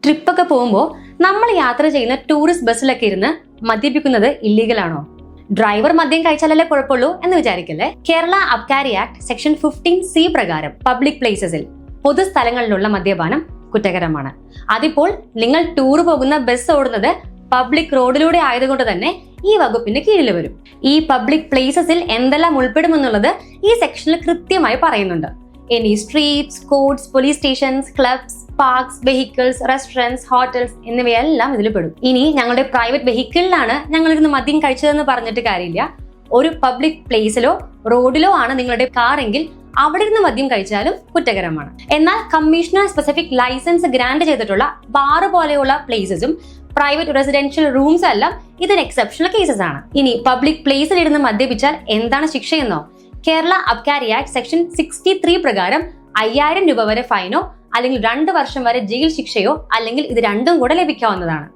ട്രിപ്പൊക്കെ പോകുമ്പോൾ നമ്മൾ യാത്ര ചെയ്യുന്ന ടൂറിസ്റ്റ് ബസ്സിലൊക്കെ ഇരുന്ന് മദ്യപിക്കുന്നത് ഇല്ലീഗലാണോ? ഡ്രൈവർ മദ്യം കഴിച്ചാലല്ലേ കുഴപ്പമുള്ളൂ എന്ന് വിചാരിക്കല്ലേ. കേരള അബ്കാരി ആക്ട് സെക്ഷൻ 15C പ്രകാരം പബ്ലിക് പ്ലേസസിൽ പൊതുസ്ഥലങ്ങളിലുള്ള മദ്യപാനം കുറ്റകരമാണ്. അതിപ്പോൾ നിങ്ങൾ ടൂർ പോകുന്ന ബസ് ഓടുന്നത് പബ്ലിക് റോഡിലൂടെ ആയതുകൊണ്ട് തന്നെ ഈ വകുപ്പിന്റെ കീഴിൽ വരും. ഈ പബ്ലിക് പ്ലേസസിൽ എന്തെല്ലാം ഉൾപ്പെടുമെന്നുള്ളത് ഈ സെക്ഷനിൽ കൃത്യമായി പറയുന്നുണ്ട്. ഇനി streets, courts, police stations, clubs, parks, vehicles, restaurants, hotels എന്നിവയെല്ലാം ഇതിൽ പെടും. ഇനി ഞങ്ങളുടെ പ്രൈവറ്റ് വെഹിക്കിളിലാണ് ഞങ്ങൾ ഇരുന്ന് മദ്യം കഴിച്ചതെന്ന് പറഞ്ഞിട്ട് കാര്യമില്ല. ഒരു പബ്ലിക് പ്ലേസിലോ റോഡിലോ ആണ് നിങ്ങളുടെ കാറെങ്കിൽ അവിടെ ഇരുന്ന് മദ്യം കഴിച്ചാലും കുറ്റകരമാണ്. എന്നാൽ കമ്മീഷണർ സ്പെസിഫിക് ലൈസൻസ് ഗ്രാന്റ് ചെയ്തിട്ടുള്ള ബാർ പോലെയുള്ള പ്ലേസസും പ്രൈവറ്റ് റെസിഡൻഷ്യൽ റൂംസ് എല്ലാം ഇതിന് എക്സെപ്ഷണൽ കേസസ് ആണ്. ഇനി പബ്ലിക് പ്ലേസിൽ ഇരുന്ന് മദ്യപിച്ചാൽ എന്താണ് ശിക്ഷയെന്നോ? കേരള അബ്കാരി ആക്ട് സെക്ഷൻ 63 പ്രകാരം 5000 രൂപ വരെ ഫൈനോ അല്ലെങ്കിൽ 2 വർഷം വരെ ജയിൽ ശിക്ഷയോ അല്ലെങ്കിൽ ഇത് രണ്ടും കൂടെ ലഭിക്കാവുന്നതാണ്.